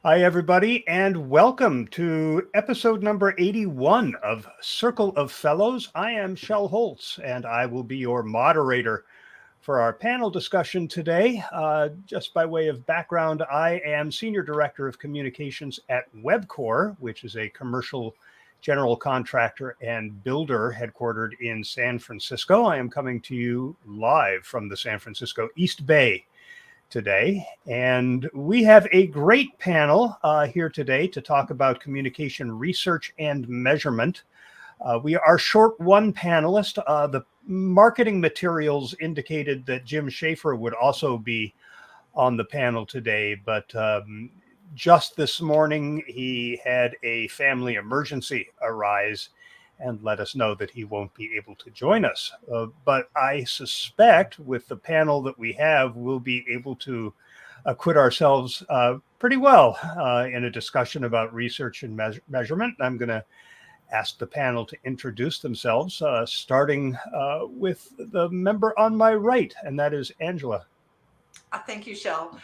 Hi, everybody, and welcome to episode number 81 of Circle of Fellows. I am Shel Holtz, and I will be your moderator for our panel discussion today. Just by way of background, I am Senior Director of Communications at Webcor, which is a commercial general contractor and builder headquartered in San Francisco. I am coming to you live from the San Francisco East Bay today, and we have a great panel here today to talk about communication research and measurement. We are short one panelist. The marketing materials indicated that Jim Schaefer would also be on the panel today, but just this morning he had a family emergency arise and let us know that he won't be able to join us. But I suspect with the panel that we have, we'll be able to acquit ourselves pretty well in a discussion about research and measurement. I'm going to ask the panel to introduce themselves, starting with the member on my right, and that is Angela. Thank you, Shel.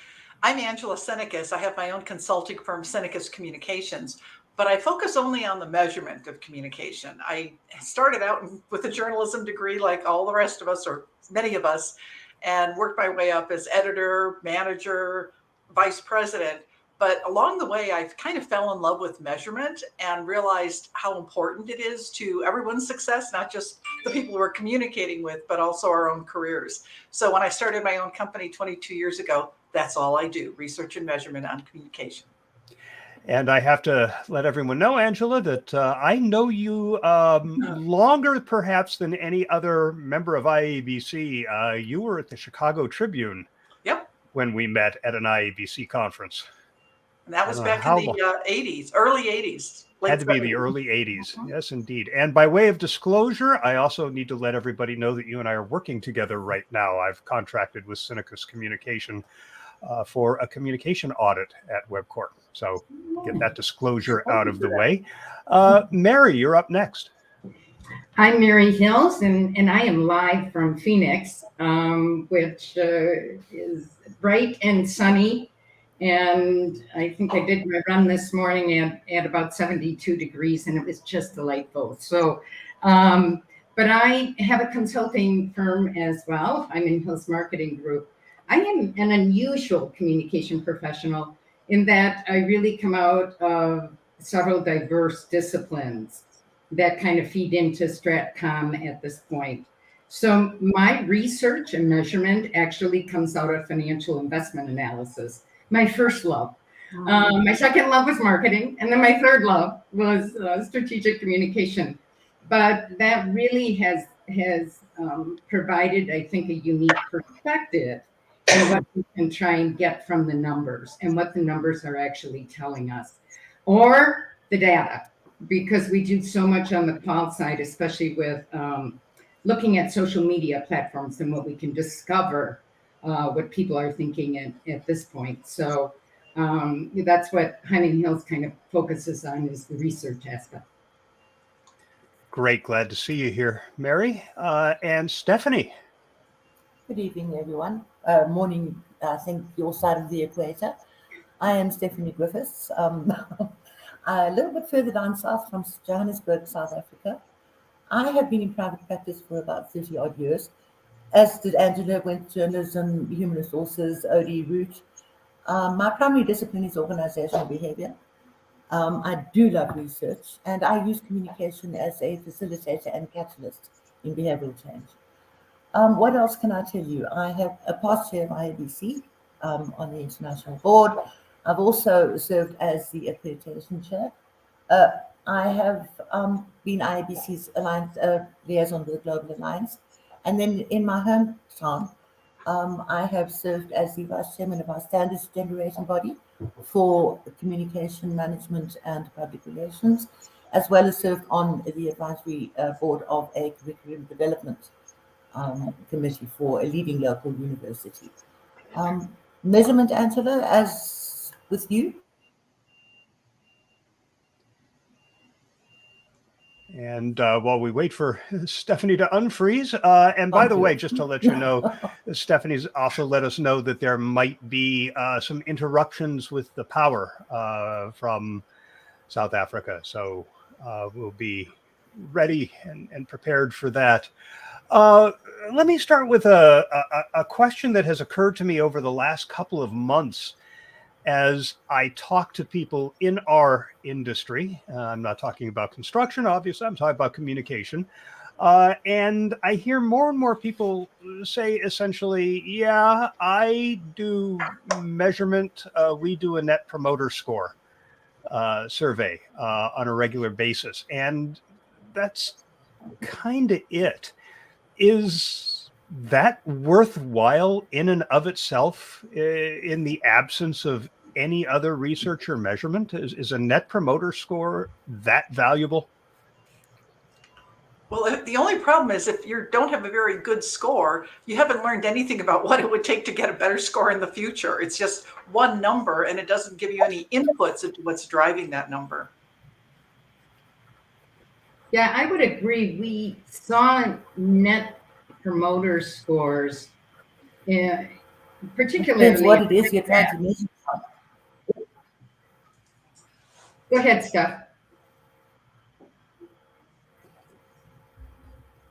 I'm Angela Senecas. I have my own consulting firm, Senecas Communications, but I focus only on the measurement of communication. I started out with a journalism degree like all the rest of us, or many of us, and worked my way up as editor, manager, vice president. But along the way, I kind of fell in love with measurement and realized how important it is to everyone's success, not just the people we're communicating with, but also our own careers. So when I started my own company 22 years ago, that's all I do, research and measurement on communication. And I have to let everyone know, Angela, that I know you longer perhaps than any other member of IABC. You were at the Chicago Tribune when we met at an IABC conference. And that was back in the 80s, early 80s. Had to be the early 80s. Yes, indeed. And by way of disclosure, I also need to let everybody know that you and I are working together right now. I've contracted with Senecas Communication for a communication audit at Webcor. So get that disclosure out of the way. Mary, you're up next. I'm Mary Hills, and I am live from Phoenix, which is bright and sunny. And I think I did my run this morning at about 72 degrees, and it was just delightful. So, but I have a consulting firm as well. I'm in Hills Marketing Group. I am an unusual communication professional in that I really come out of several diverse disciplines that kind of feed into StratCom at this point. So my research and measurement actually comes out of financial investment analysis. My first love. My second love was marketing, and then my third love was strategic communication. But that really has provided, I think, a unique perspective and what we can try and get from the numbers and what the numbers are actually telling us, or the data, because we do so much on the call side, especially with looking at social media platforms and what we can discover what people are thinking at this point. So that's what Hyman Hills kind of focuses on, is the research aspect. Great. Glad to see you here, Mary. And Stephanie. Good evening, everyone. Morning, I think, your side of the equator. I am Stephanie Griffiths. A little bit further down south from Johannesburg, South Africa. I have been in private practice for about 30 odd years, as did Angela. Went journalism, human resources, OD route. My primary discipline is organizational behavior. I do love research, and I use communication as a facilitator and catalyst in behavioral change. What else can I tell you? I have a past chair of IABC on the international board. I've also served as the accreditation chair. I have been IABC's alliance liaison with the Global Alliance. And then in my hometown, I have served as the vice chairman of our standards generating body for communication management and public relations, as well as served on the advisory board of a curriculum development committee for a leading local university. Measurement, Angela, as with you? And while we wait for Stephanie to unfreeze, and by the way, just to let you know, Stephanie's also let us know that there might be some interruptions with the power from South Africa. So we'll be ready and prepared for that. Let me start with a question that has occurred to me over the last couple of months as I talk to people in our industry. I'm not talking about construction, obviously, I'm talking about communication. And I hear more and more people say essentially, yeah, I do measurement. We do a net promoter score survey on a regular basis. And that's kind of it. Is that worthwhile in and of itself in the absence of any other research or measurement? Is a net promoter score that valuable? Well, the only problem is if you don't have a very good score, you haven't learned anything about what it would take to get a better score in the future. It's just one number and it doesn't give you any inputs into what's driving that number. Yeah, I would agree. We saw net promoter scores, particularly. Depends what it is you're trying to measure. Go ahead, Steph.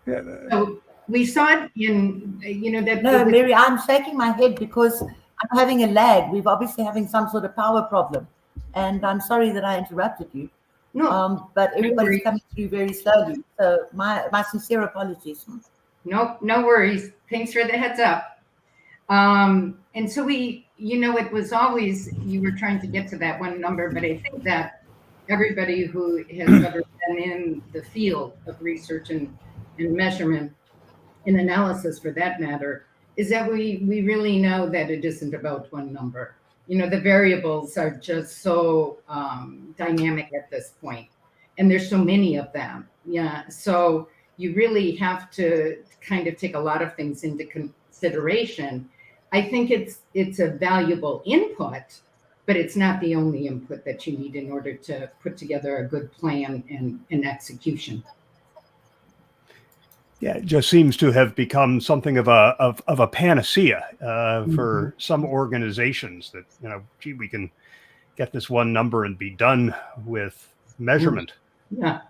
Yeah. So we saw it in, that. No, Mary, I'm shaking my head because I'm having a lag. We're obviously having some sort of power problem. And I'm sorry that I interrupted you. No, but everybody's coming through very slowly. So my sincere apologies. no worries. Thanks for the heads up. And so it was always, you were trying to get to that one number, but I think that everybody who has ever been in the field of research and measurement and analysis for that matter, is that we really know that it isn't about one number. The variables are just so dynamic at this point, and there's so many of them. Yeah, so you really have to kind of take a lot of things into consideration. I think it's a valuable input, but it's not the only input that you need in order to put together a good plan and execution. Yeah, it just seems to have become something of a panacea for some organizations that, gee, we can get this one number and be done with measurement. Yeah.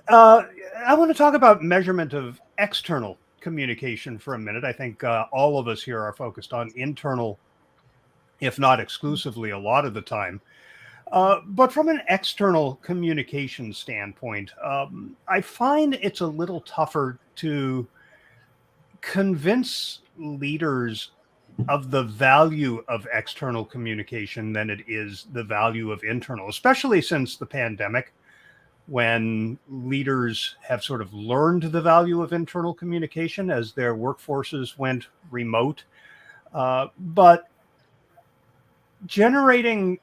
I want to talk about measurement of external communication for a minute. I think all of us here are focused on internal, if not exclusively a lot of the time. But from an external communication standpoint, I find it's a little tougher to convince leaders of the value of external communication than it is the value of internal, especially since the pandemic, when leaders have sort of learned the value of internal communication as their workforces went remote. But generating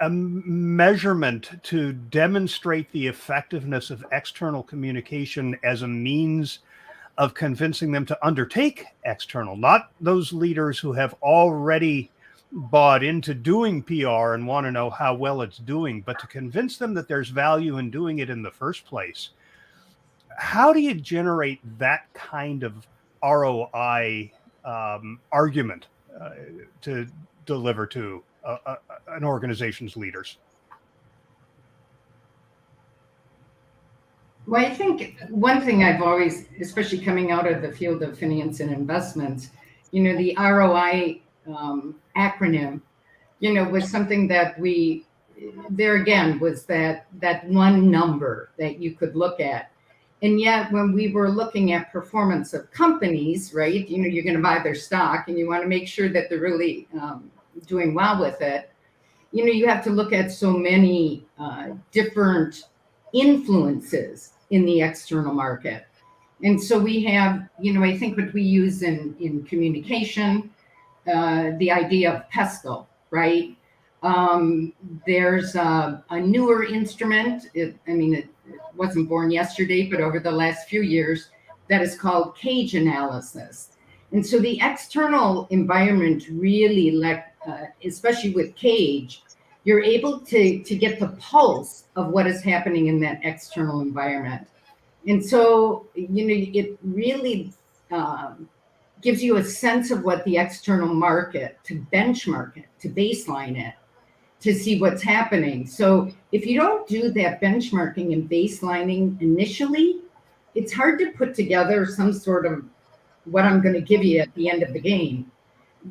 a measurement to demonstrate the effectiveness of external communication as a means of convincing them to undertake external, not those leaders who have already bought into doing PR and want to know how well it's doing, but to convince them that there's value in doing it in the first place. How do you generate that kind of ROI argument to deliver to an organization's leaders? Well, I think one thing I've always, especially coming out of the field of finance and investments, the ROI acronym, was something that there again was that one number that you could look at. And yet when we were looking at performance of companies, right, you're going to buy their stock and you want to make sure that they're really doing well with it. You have to look at so many different influences in the external market. And so we have, I think what we use in communication, the idea of PESCO, right? There's a newer instrument. It wasn't born yesterday, but over the last few years, that is called cage analysis. And so the external environment really, especially with cage, you're able to get the pulse of what is happening in that external environment. And so, it really gives you a sense of what the external market, to benchmark it, to baseline it, to see what's happening. So if you don't do that benchmarking and baselining initially, it's hard to put together some sort of what I'm going to give you at the end of the game,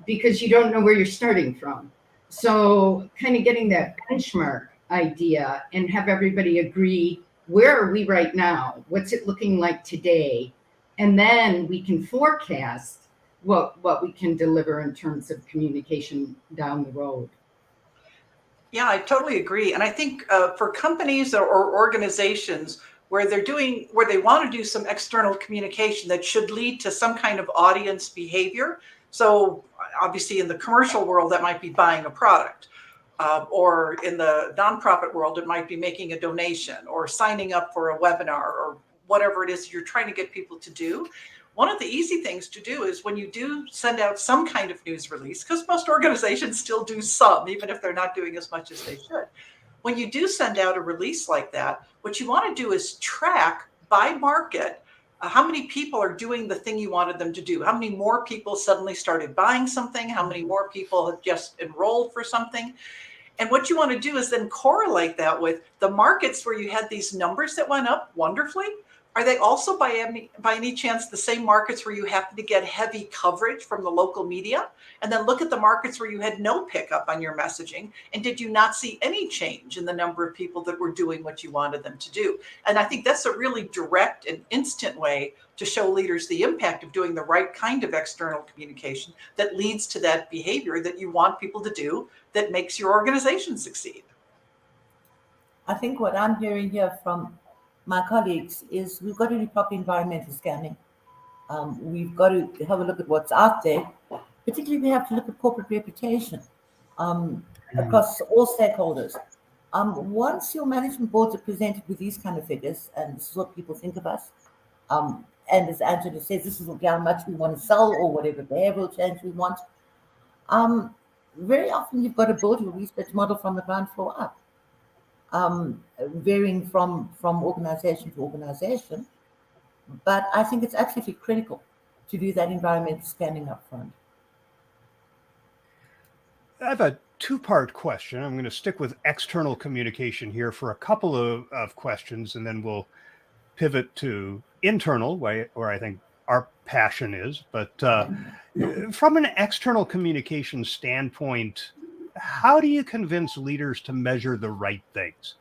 because you don't know where you're starting from. So kind of getting that benchmark idea and have everybody agree, where are we right now? What's it looking like today? And then we can forecast what we can deliver in terms of communication down the road. Yeah, I totally agree. And I think for companies or organizations where they want to do some external communication that should lead to some kind of audience behavior. So obviously in the commercial world, that might be buying a product. Or in the nonprofit world, it might be making a donation or signing up for a webinar or whatever it is you're trying to get people to do. One of the easy things to do is when you do send out some kind of news release, because most organizations still do some, even if they're not doing as much as they should. When you do send out a release like that, what you want to do is track by market how many people are doing the thing you wanted them to do. How many more people suddenly started buying something? How many more people have just enrolled for something? And what you want to do is then correlate that with the markets where you had these numbers that went up wonderfully. Are they also by any chance the same markets where you happen to get heavy coverage from the local media? And then look at the markets where you had no pickup on your messaging. And did you not see any change in the number of people that were doing what you wanted them to do? And I think that's a really direct and instant way to show leaders the impact of doing the right kind of external communication that leads to that behavior that you want people to do that makes your organization succeed. I think what I'm hearing here from my colleagues is we've got to do proper environmental scanning. We've got to have a look at what's out there. Particularly, we have to look at corporate reputation across all stakeholders. Once your management boards are presented with these kind of figures, and this is what people think of us, and as Angela says, this is how much we want to sell or whatever behavioral change we want, very often you've got to build your research model from the ground floor up. Varying from organization to organization. But I think it's absolutely critical to do that environmental scanning up front. I have a two-part question. I'm going to stick with external communication here for a couple of questions, and then we'll pivot to internal, where I think our passion is. But from an external communication standpoint, how do you convince leaders to measure the right things?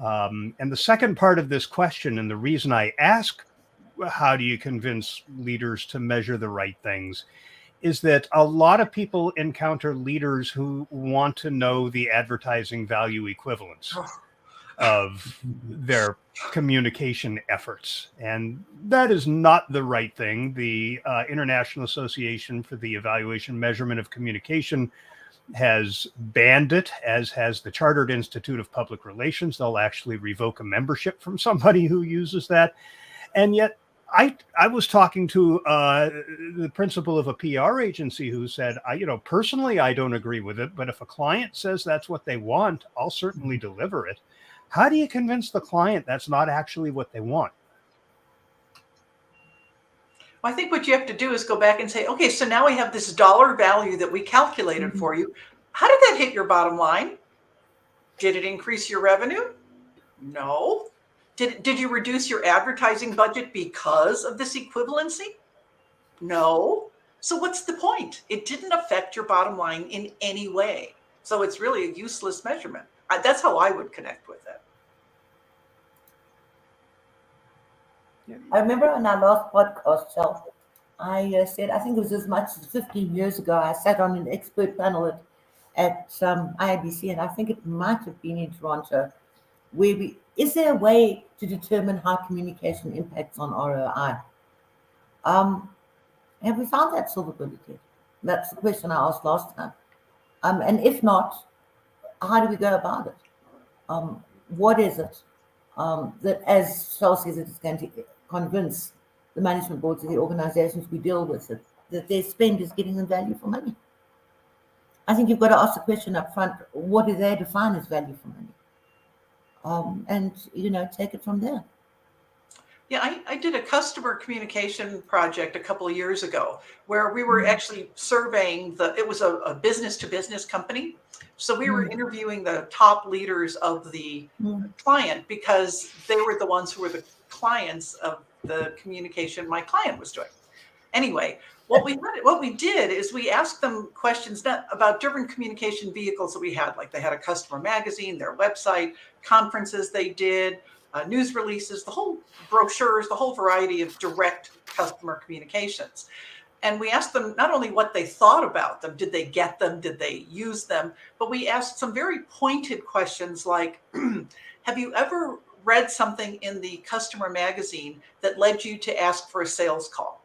And the second part of this question, and the reason I ask, how do you convince leaders to measure the right things, is that a lot of people encounter leaders who want to know the advertising value equivalence of their communication efforts. And that is not the right thing. The International Association for the Evaluation Measurement of Communication has banned it, as has the Chartered Institute of Public Relations. They'll actually revoke a membership from somebody who uses that. And yet I was talking to the principal of a PR agency who said, personally, I don't agree with it, but if a client says that's what they want, I'll certainly deliver it. How do you convince the client that's not actually what they want? I think what you have to do is go back and say, okay, so now we have this dollar value that we calculated for you. How did that hit your bottom line? Did it increase your revenue? No. Did you reduce your advertising budget because of this equivalency? No. So what's the point? It didn't affect your bottom line in any way. So it's really a useless measurement. That's how I would connect with it. I remember on our last podcast, Shell, I said, I think it was as much as 15 years ago, I sat on an expert panel at IABC, and I think it might have been in Toronto, where is there a way to determine how communication impacts on ROI? Have we found that silver bullet yet? That's the question I asked last time. And if not, how do we go about it? What is it that, as Shell says, it is going to convince the management boards of the organizations we deal with that their spend is getting them value for money? I think you've got to ask the question up front, what do they define as value for money? And, take it from there. Yeah, I did a customer communication project a couple of years ago where we were actually surveying it was a business to business company. So we were interviewing the top leaders of the client because they were the ones who were the clients of the communication my client was doing. Anyway, what we did is we asked them questions about different communication vehicles that we had, like they had a customer magazine, their website, conferences they did, news releases, the whole brochures, the whole variety of direct customer communications. And we asked them not only what they thought about them, did they get them, did they use them, but we asked some very pointed questions like, have you ever read something in the customer magazine that led you to ask for a sales call?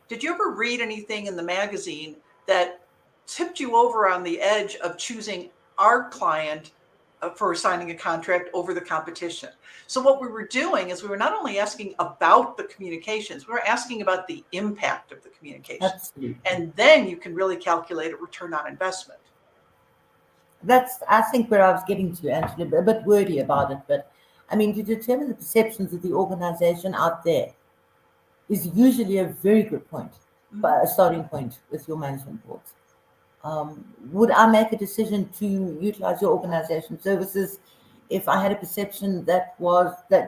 Did you ever read anything in the magazine that tipped you over on the edge of choosing our client for signing a contract over the competition? So what we were doing is we were not only asking about the communications, we were asking about the impact of the communications. Absolutely. And then you can really calculate a return on investment. That's, I think, where I was getting to, Angela, a bit wordy about it. But, I mean, to determine the perceptions of the organization out there is usually a very good point, but a starting point with your management boards. Would I make a decision to utilize your organization services if I had a perception that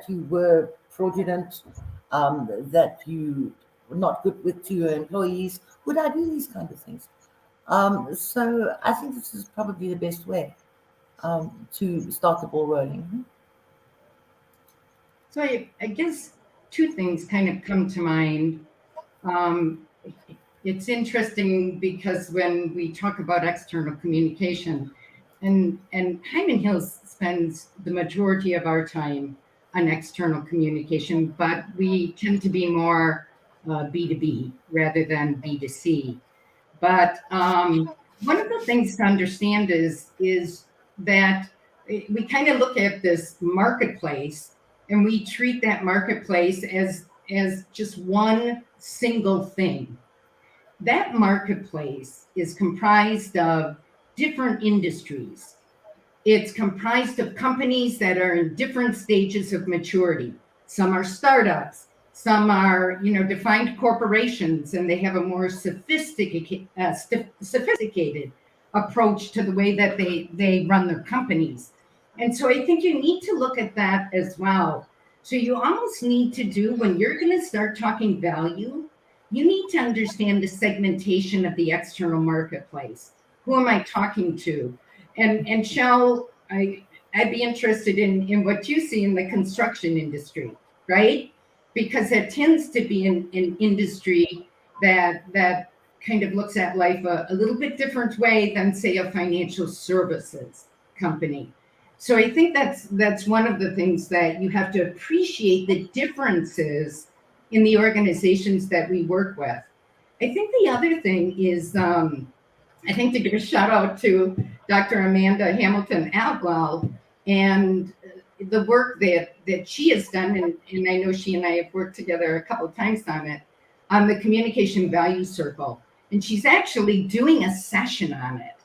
you were fraudulent, that you were not good to your employees? Would I do these kinds of things? So I think this is probably the best way to start the ball rolling. So I guess two things kind of come to mind. It's interesting because when we talk about external communication, and Hyman Hills spends the majority of our time on external communication, but we tend to be more B2B rather than B2C. But one of the things to understand is that we kind of look at this marketplace and we treat that marketplace as just one single thing. That marketplace is comprised of different industries. It's comprised of companies that are in different stages of maturity. Some are startups, some are, defined corporations, and they have a more sophisticated approach to the way that they run their companies. And so I think you need to look at that as well. So you almost need to do, when you're going to start talking value, you need to understand the segmentation of the external marketplace. Who am I talking to? And Shell, I'd be interested in what you see in the construction industry, right? Because it tends to be an industry that kind of looks at life a little bit different way than, say, a financial services company. So I think that's one of the things that you have to appreciate, the differences in the organizations that we work with. I think the other thing is, I think to give a shout out to Dr. Amanda Hamilton-Atwell and the work that she has done, and I know she and I have worked together a couple of times on the Communication Value Circle. And she's actually doing a session on it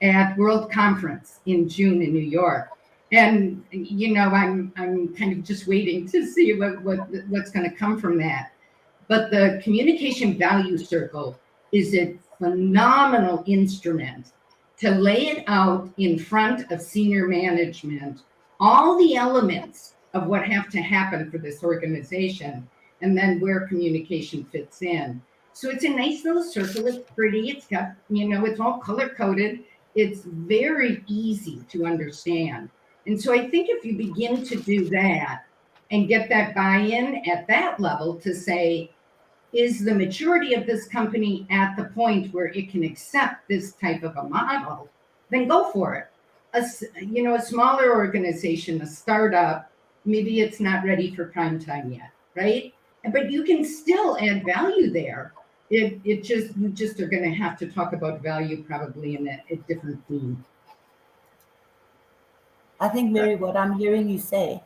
at World Conference in June in New York. And, I'm kind of just waiting to see what's going to come from that. But the Communication Value Circle is a phenomenal instrument to lay it out in front of senior management, all the elements of what have to happen for this organization, and then where communication fits in. So it's a nice little circle. It's pretty. It's got, it's all color-coded. It's very easy to understand. And so I think if you begin to do that and get that buy-in at that level to say, is the maturity of this company at the point where it can accept this type of a model, then go for it. A smaller organization, a startup, maybe it's not ready for prime time yet, right? But you can still add value there. You just are going to have to talk about value probably in a different theme. I think, Mary, what I'm hearing you say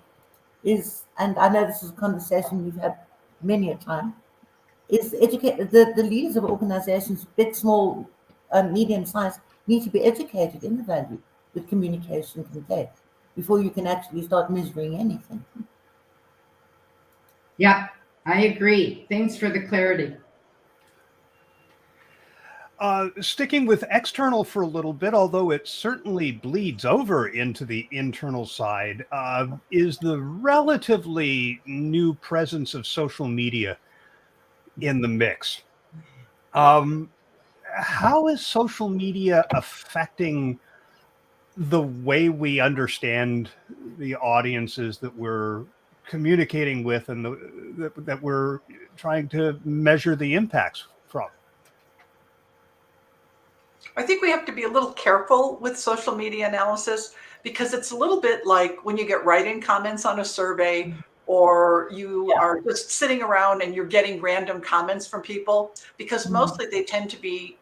is, and I know this is a conversation we've had many a time, is educate the leaders of organizations, big, small, medium size, need to be educated in the value that communication can play before you can actually start measuring anything. Yeah, I agree. Thanks for the clarity. Sticking with external for a little bit, although it certainly bleeds over into the internal side, is the relatively new presence of social media in the mix. How is social media affecting the way we understand the audiences that we're communicating with and that we're trying to measure the impacts from? I think we have to be a little careful with social media analysis because it's a little bit like when you get write-in comments on a survey, or you are just sitting around and you're getting random comments from people, because mostly they tend to be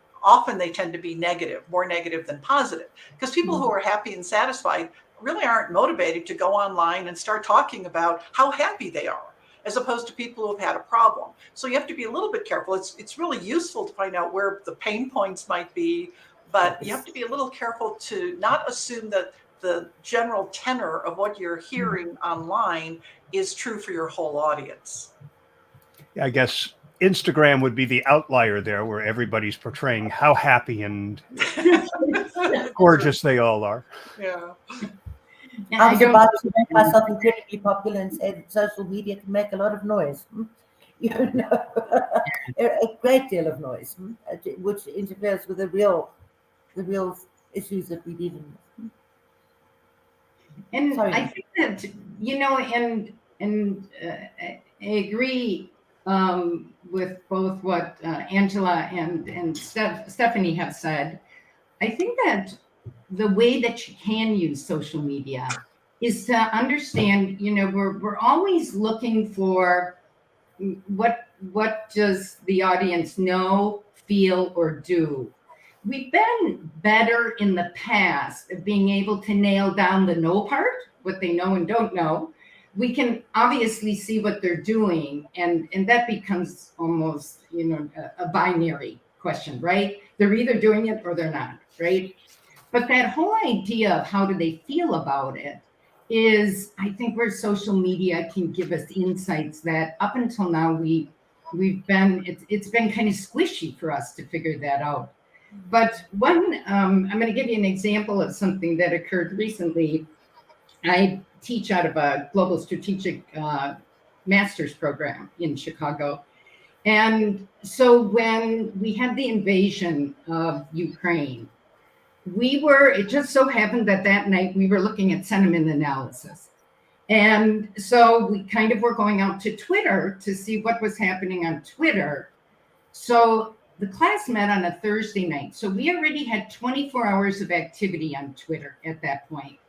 negative, more negative than positive. Because people who are happy and satisfied really aren't motivated to go online and start talking about how happy they are, as opposed to people who have had a problem. So you have to be a little bit careful. It's really useful to find out where the pain points might be, but you have to be a little careful to not assume that the general tenor of what you're hearing online is true for your whole audience. I guess Instagram would be the outlier there, where everybody's portraying how happy and gorgeous they all are. Yeah. I was about to make myself incredibly popular and say that social media can make a lot of noise. You know, a great deal of noise, which interferes with the real issues that we're dealing with. And Sorry. I think that, I agree with both what Angela and Stephanie have said. I think that the way that you can use social media is to understand, we're always looking for what does the audience know, feel, or do. We've been better in the past at being able to nail down the know part, what they know and don't know. We can obviously see what they're doing, and that becomes almost, a binary question, right? They're either doing it or they're not, right? But that whole idea of how do they feel about it is, I think, where social media can give us insights that up until now it's been kind of squishy for us to figure that out. But I'm going to give you an example of something that occurred recently. I teach out of a global strategic master's program in Chicago. And so when we had the invasion of Ukraine, it just so happened that night we were looking at sentiment analysis. And so we kind of were going out to Twitter to see what was happening on Twitter. So the class met on a Thursday night. So we already had 24 hours of activity on Twitter at that point.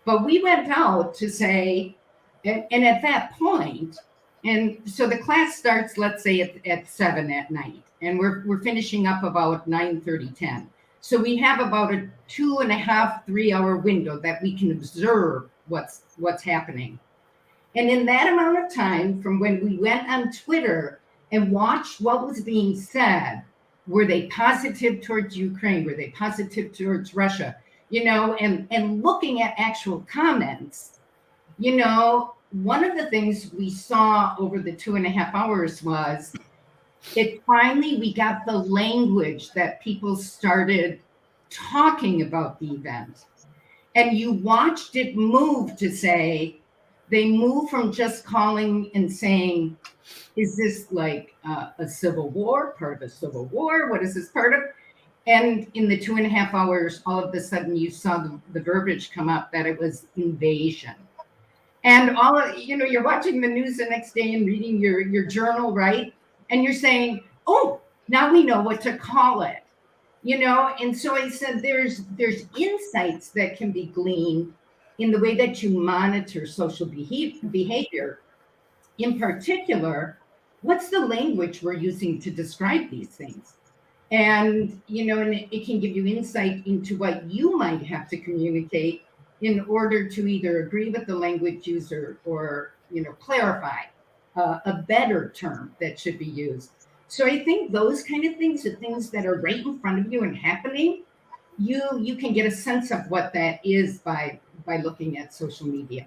But we went out to say, and at that point, and so the class starts, let's say at 7 at night, and we're finishing up about 9:30, 10. So we have about a 2.5, 3 hour window that we can observe what's happening. And in that amount of time, from when we went on Twitter and watched what was being said, were they positive towards Ukraine? Were they positive towards Russia? And looking at actual comments, one of the things we saw over the 2.5 hours was we got the language that people started talking about the event. And you watched it move to say, they move from just calling and saying, is this like a civil war, part of a civil war? What is this part of? And in the 2.5 hours, all of a sudden you saw the verbiage come up that it was invasion. And you're watching the news the next day and reading your journal, right? And you're saying, oh, now we know what to call it, And so I said, there's insights that can be gleaned in the way that you monitor social behavior. In particular, what's the language we're using to describe these things? And, and it can give you insight into what you might have to communicate in order to either agree with the language user or, clarify a better term that should be used. So I think those kind of things are things that are right in front of you and happening, you can get a sense of what that is by looking at social media.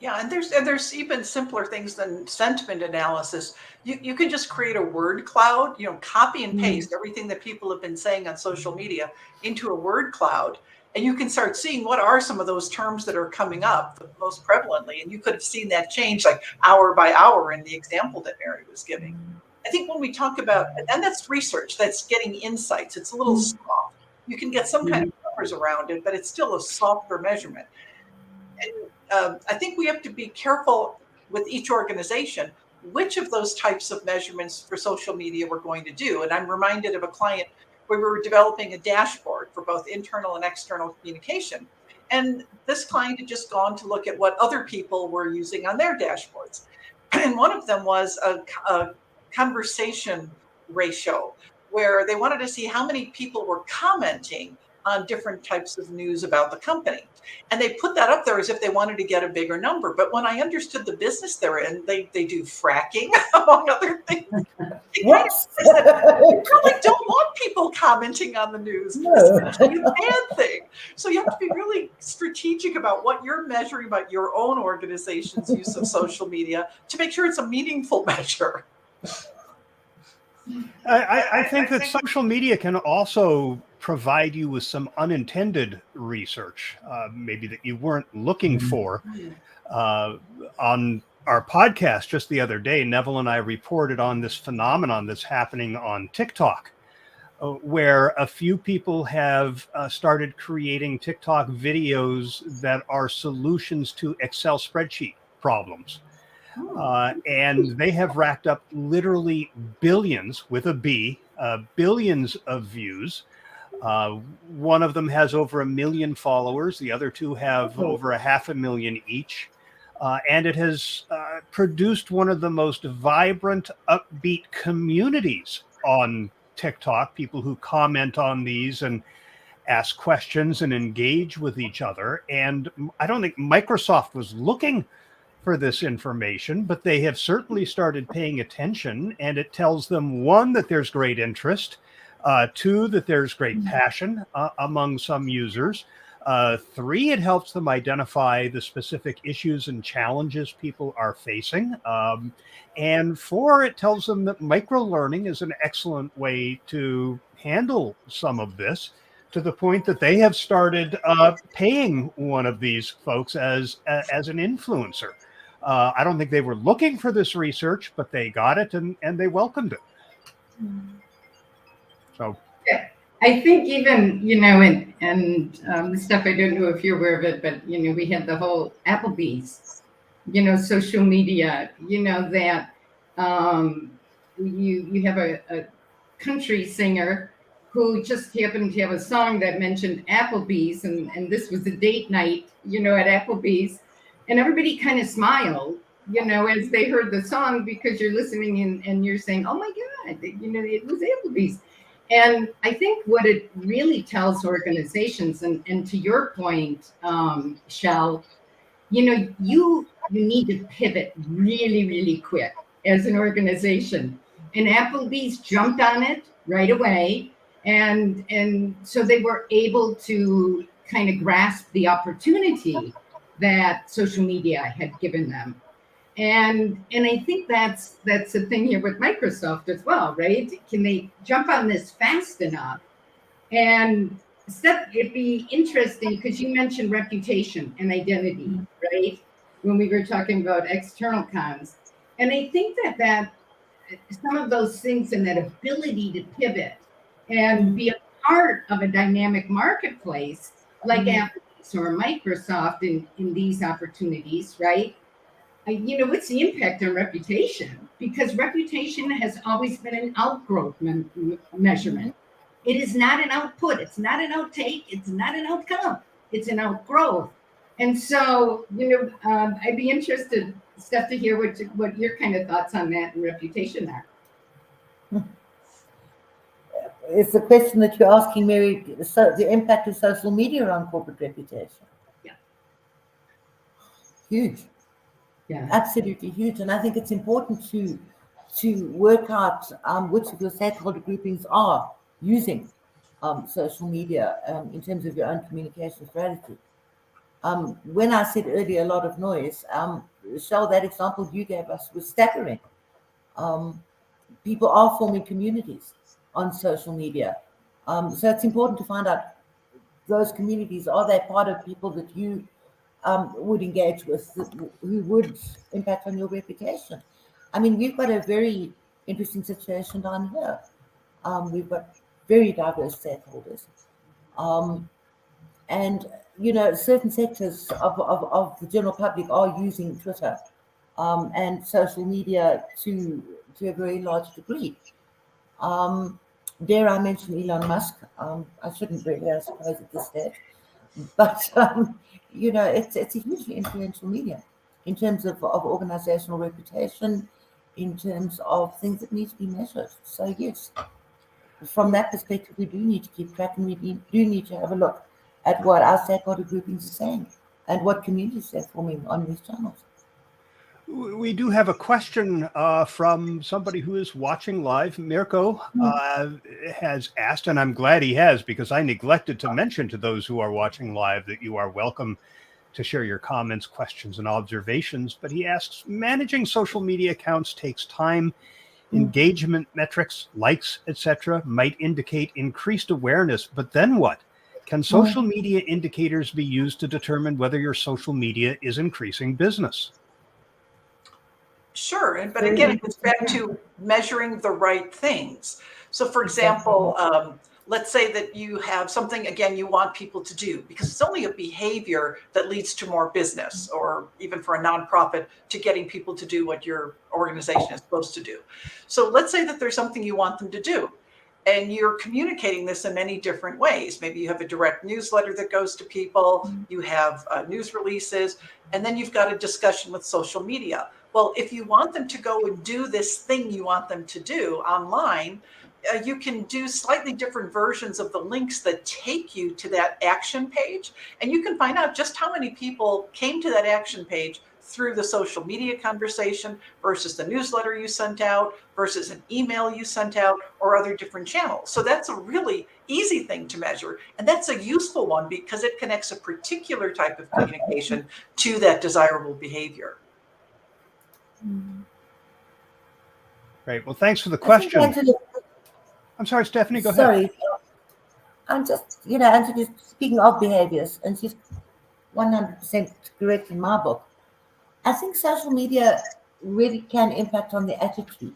Yeah, and there's even simpler things than sentiment analysis. You can just create a word cloud, copy and paste everything that people have been saying on social media into a word cloud, and you can start seeing what are some of those terms that are coming up the most prevalently. And you could have seen that change like hour by hour in the example that Mary was giving. I think when we talk about, and that's research, that's getting insights. It's a little soft. You can get some kind of numbers around it, but it's still a softer measurement. And I think we have to be careful with each organization which of those types of measurements for social media we're going to do. And I'm reminded of a client where we were developing a dashboard for both internal and external communication. And this client had just gone to look at what other people were using on their dashboards. And one of them was a conversation ratio, where they wanted to see how many people were commenting on different types of news about the company. And they put that up there as if they wanted to get a bigger number. But when I understood the business they're in, they do fracking, among other things. What? You probably don't want people commenting on the news. No. It's actually a bad thing. So you have to be really strategic about what you're measuring about your own organization's use of social media to make sure it's a meaningful measure. I think that social media can also provide you with some unintended research, maybe that you weren't looking for. On our podcast just the other day, Neville and I reported on this phenomenon that's happening on TikTok, where a few people have started creating TikTok videos that are solutions to Excel spreadsheet problems. And they have racked up literally billions, with a B, billions of views. One of them has over 1 million followers. The other two have over 500,000 each. And it has produced one of the most vibrant, upbeat communities on TikTok, people who comment on these and ask questions and engage with each other. And I don't think Microsoft was looking for this information, but they have certainly started paying attention, and it tells them, one, that there's great interest, two, that there's great passion among some users, three, it helps them identify the specific issues and challenges people are facing, and four, it tells them that micro-learning is an excellent way to handle some of this, to the point that they have started paying one of these folks as an influencer. I don't think they were looking for this research, but they got it and they welcomed it. So I think even, and the stuff, I don't know if you're aware of it, but, we had the whole Applebee's, social media, that you have a country singer who just happened to have a song that mentioned Applebee's, and this was a date night, at Applebee's. And everybody kind of smiled, as they heard the song, because you're listening and you're saying, oh my God, it was Applebee's. And I think what it really tells organizations, and to your point, Shell, you need to pivot really, really quick as an organization. And Applebee's jumped on it right away. And so they were able to kind of grasp the opportunity that social media had given them. And I think that's the thing here with Microsoft as well, right? Can they jump on this fast enough? And it'd be interesting, because you mentioned reputation and identity, right? When we were talking about external cons. And I think that some of those things, and that ability to pivot and be a part of a dynamic marketplace like Apple or Microsoft in these opportunities, right? What's the impact on reputation? Because reputation has always been an outgrowth measurement. It is not an output. It's not an outtake. It's not an outcome. It's an outgrowth. And so, I'd be interested, Steph, to hear what your kind of thoughts on that and reputation are. It's the question that you're asking, Mary, so the impact of social media on corporate reputation. Yeah. Huge. Yeah. Absolutely huge. And I think it's important to work out which of your stakeholder groupings are using social media in terms of your own communication strategy. When I said earlier a lot of noise, Shell, that example you gave us was staggering. People are forming communities on social media. So it's important to find out those communities, are they part of people that you would engage with, who would impact on your reputation? I mean, we've got a very interesting situation down here. We've got very diverse stakeholders. And, certain sectors of the general public are using Twitter and social media to a very large degree. Dare I mention Elon Musk? I shouldn't really, I suppose, at this stage. But, it's a hugely influential media in terms of organizational reputation, in terms of things that need to be measured. So, yes, from that perspective, we do need to keep track, and we do need to have a look at what our stakeholder groupings are saying and what communities they're forming on these channels. We do have a question from somebody who is watching live. Mirko has asked, and I'm glad he has, because I neglected to mention to those who are watching live that you are welcome to share your comments, questions, and observations. But he asks, managing social media accounts takes time. Engagement metrics, likes, etc., might indicate increased awareness, but then what? Can social media indicators be used to determine whether your social media is increasing business? Sure, but again, it goes back to measuring the right things. So, for example, let's say that you have something, again, you want people to do, because it's only a behavior that leads to more business, or even for a nonprofit, to getting people to do what your organization is supposed to do. So let's say that there's something you want them to do, and you're communicating this in many different ways. Maybe you have a direct newsletter that goes to people, you have news releases, and then you've got a discussion with social media. Well, if you want them to go and do this thing you want them to do online, you can do slightly different versions of the links that take you to that action page. And you can find out just how many people came to that action page through the social media conversation versus the newsletter you sent out versus an email you sent out or other different channels. So that's a really easy thing to measure. And that's a useful one because it connects a particular type of communication to that desirable behavior. Great. Well, thanks for the question. I'm sorry, Stephanie, go ahead. Sorry. I'm just, Angela, speaking of behaviors, and she's 100% correct in my book. I think social media really can impact on the attitude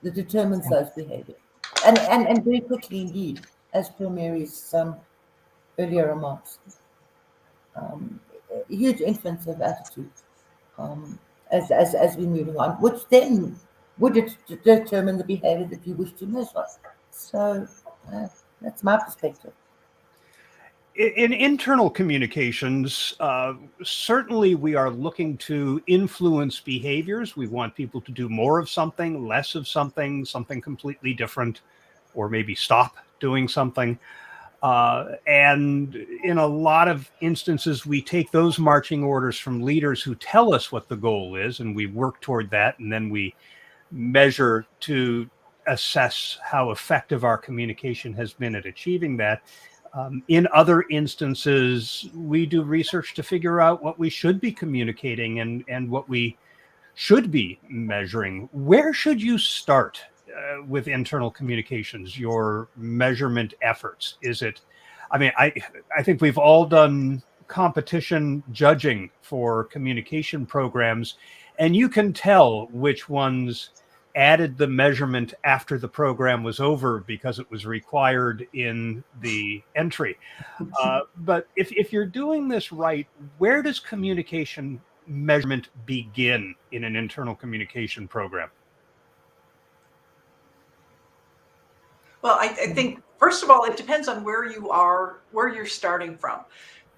that determines those behaviors. And very quickly indeed, as per Mary's earlier remarks. A huge influence of attitude as we're moving on, which then would determine the behavior that you wish to measure. So that's my perspective. In internal communications, certainly we are looking to influence behaviors. We want people to do more of something, less of something, something completely different, or maybe stop doing something. And in a lot of instances, we take those marching orders from leaders who tell us what the goal is, and we work toward that, and then we measure to assess how effective our communication has been at achieving that. In other instances, we do research to figure out what we should be communicating and what we should be measuring. Where should you start with internal communications, your measurement efforts? Is it, I think we've all done competition judging for communication programs, and you can tell which ones added the measurement after the program was over because it was required in the entry. But if you're doing this right, where does communication measurement begin in an internal communication program? Well, I think, first of all, it depends on where you are, where you're starting from.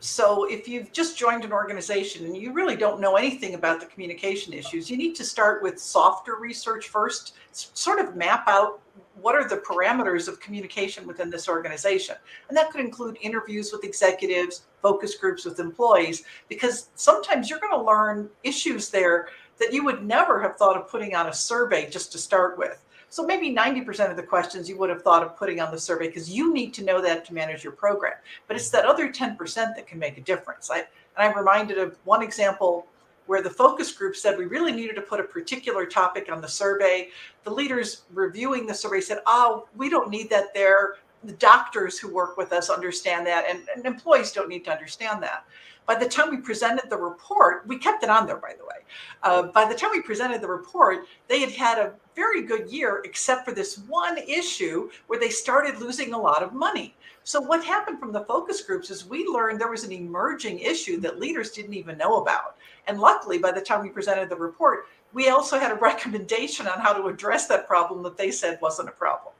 So if you've just joined an organization and you really don't know anything about the communication issues, you need to start with softer research first, sort of map out what are the parameters of communication within this organization. And that could include interviews with executives, focus groups with employees, because sometimes you're going to learn issues there that you would never have thought of putting on a survey just to start with. So maybe 90% of the questions you would have thought of putting on the survey because you need to know that to manage your program. But it's that other 10% that can make a difference. I'm reminded of one example where the focus group said we really needed to put a particular topic on the survey. The leaders reviewing the survey said, oh, we don't need that there. The doctors who work with us understand that, and employees don't need to understand that. By the time we presented the report, we kept it on there, by the way. By the time we presented the report, they had had a very good year, except for this one issue where they started losing a lot of money. So what happened from the focus groups is we learned there was an emerging issue that leaders didn't even know about. And luckily, by the time we presented the report, we also had a recommendation on how to address that problem that they said wasn't a problem.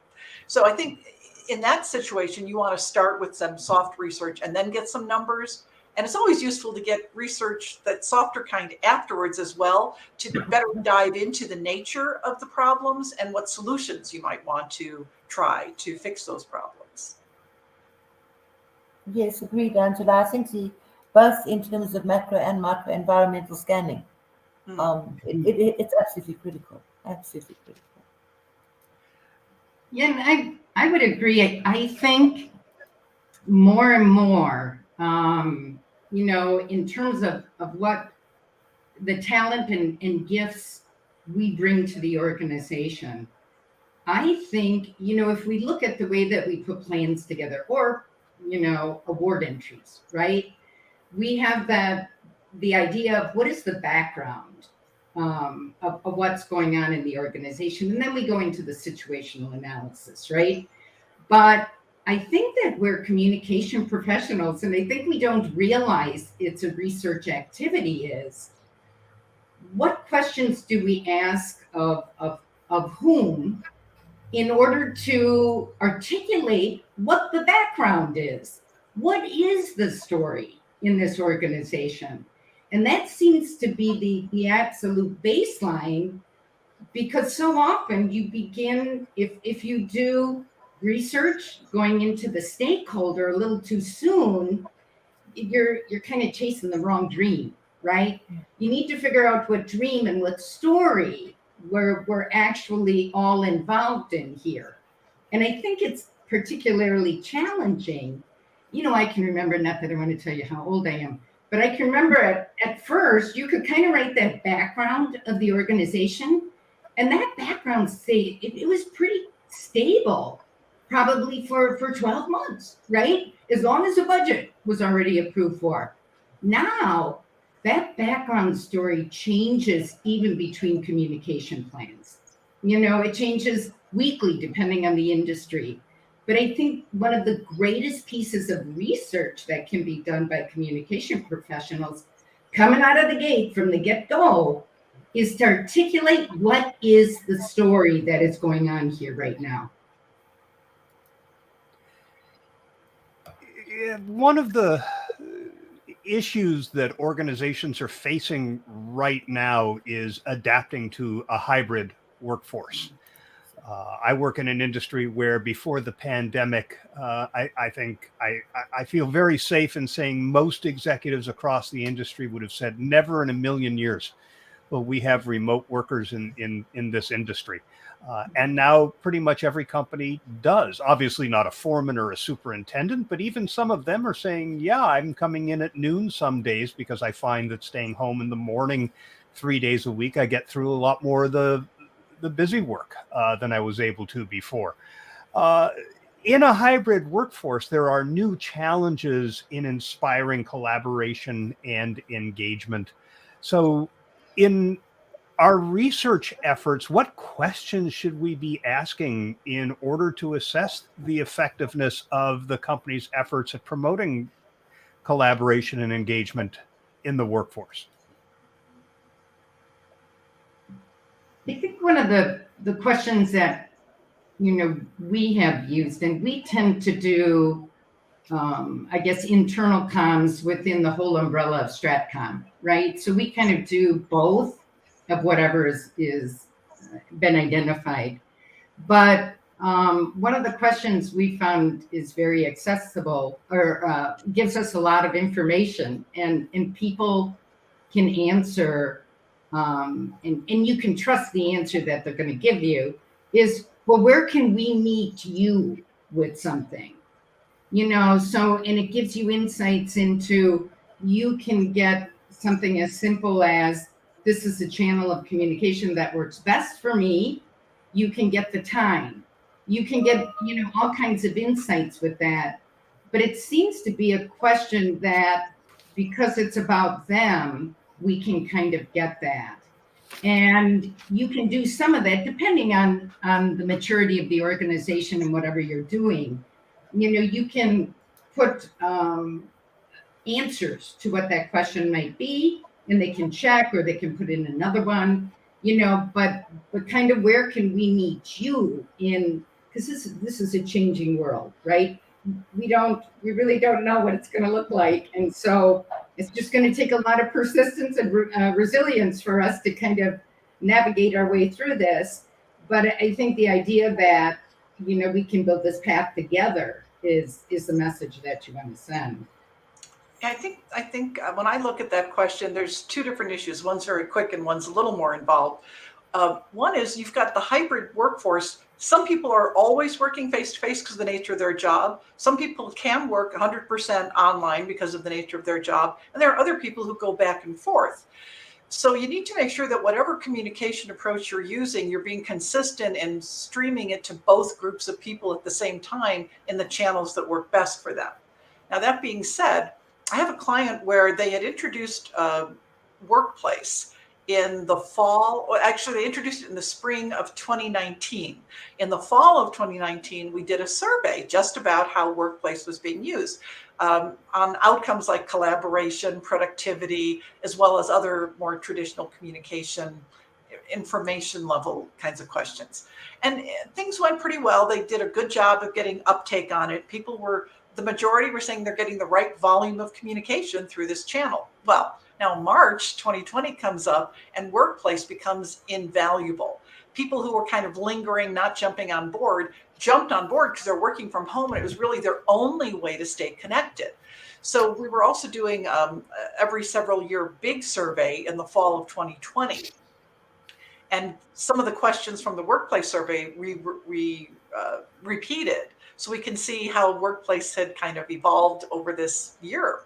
So I think in that situation, you want to start with some soft research and then get some numbers. And it's always useful to get research, that softer kind, afterwards as well, to better dive into the nature of the problems and what solutions you might want to try to fix those problems. Yes, agreed, Angela. I think both in terms of macro and micro environmental scanning, it's absolutely critical. Absolutely critical. Yeah, and I would agree. I think more and more, in terms of what the talent and gifts we bring to the organization, I think, if we look at the way that we put plans together or, award entries, right? We have the idea of what is the background of what's going on in the organization. And then we go into the situational analysis, right? But I think that we're communication professionals, and I think we don't realize it's a research activity, is what questions do we ask of whom in order to articulate what the background is? What is the story in this organization? And that seems to be the absolute baseline, because so often you begin, if you do research going into the stakeholder a little too soon, you're kind of chasing the wrong dream, right? You need to figure out what dream and what story we're actually all involved in here. And I think it's particularly challenging. I can remember, not that I want to tell you how old I am, but I can remember at first you could kind of write that background of the organization, and that background it was pretty stable, probably for 12 months, right? As long as the budget was already approved for. Now, that background story changes even between communication plans. It changes weekly depending on the industry. But I think one of the greatest pieces of research that can be done by communication professionals coming out of the gate from the get-go is to articulate what is the story that is going on here right now. One of the issues that organizations are facing right now is adapting to a hybrid workforce. I work in an industry where before the pandemic, I think I feel very safe in saying most executives across the industry would have said never in a million years will we have remote workers in this industry. And now pretty much every company does. Obviously not a foreman or a superintendent, but even some of them are saying, yeah, I'm coming in at noon some days because I find that staying home in the morning 3 days a week, I get through a lot more of the busy work than I was able to before. In a hybrid workforce, there are new challenges in inspiring collaboration and engagement. So in our research efforts, what questions should we be asking in order to assess the effectiveness of the company's efforts at promoting collaboration and engagement in the workforce? I think one of the questions that, we have used, and we tend to do, internal comms within the whole umbrella of StratCom, right? So we kind of do both of whatever is been identified. But one of the questions we found is very accessible, or gives us a lot of information, and people can answer, and you can trust the answer that they're going to give you, is, well, where can we meet you with something? So, and it gives you insights into, you can get something as simple as, this is a channel of communication that works best for me. You can get the time. You can get, all kinds of insights with that. But it seems to be a question that, because it's about them, we can kind of get that. And you can do some of that depending on the maturity of the organization and whatever you're doing. You can put answers to what that question might be, and they can check, or they can put in another one. But kind of, where can we meet you in, because this is a changing world, right? We really don't know what it's going to look like, and so it's just going to take a lot of persistence and resilience for us to kind of navigate our way through this. But I think the idea that we can build this path together is the message that you want to send. I think when I look at that question, there's two different issues. One's very quick and one's a little more involved. One is, you've got the hybrid workforce. Some people are always working face-to-face because of the nature of their job. Some people can work 100% online because of the nature of their job. And there are other people who go back and forth. So you need to make sure that whatever communication approach you're using, you're being consistent and streaming it to both groups of people at the same time in the channels that work best for them. Now, that being said, I have a client where they had introduced Workplace in the fall. Well, actually, they introduced it in the spring of 2019. In the fall of 2019, we did a survey just about how Workplace was being used on outcomes like collaboration, productivity, as well as other more traditional communication, information level kinds of questions. And things went pretty well. They did a good job of getting uptake on it. The majority were saying they're getting the right volume of communication through this channel. Well, now March 2020 comes up and Workplace becomes invaluable. People who were kind of lingering, not jumping on board, jumped on board because they're working from home, and it was really their only way to stay connected. So we were also doing every several year big survey in the fall of 2020. And some of the questions from the Workplace survey we repeated, so we can see how Workplace had kind of evolved over this year.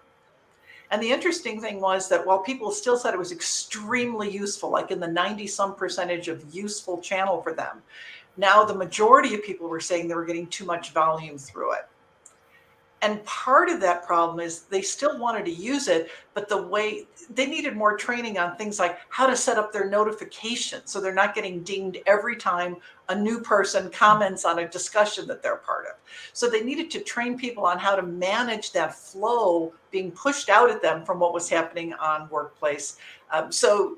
And the interesting thing was that while people still said it was extremely useful, like in the 90-some% of useful channel for them, now the majority of people were saying they were getting too much volume through it. And part of that problem is they still wanted to use it, but the way they needed more training on things like how to set up their notifications so they're not getting dinged every time a new person comments on a discussion that they're part of. So they needed to train people on how to manage that flow being pushed out at them from what was happening on Workplace. So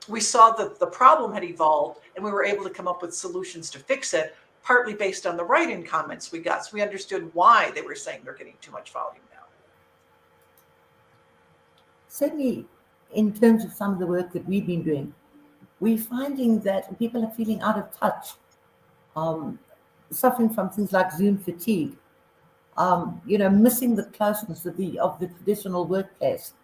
we saw that the problem had evolved, and we were able to come up with solutions to fix it, partly based on the write-in comments we got. So we understood why they were saying they're getting too much volume now. Certainly, in terms of some of the work that we've been doing, we're finding that people are feeling out of touch, suffering from things like Zoom fatigue, missing the closeness of the traditional workplace.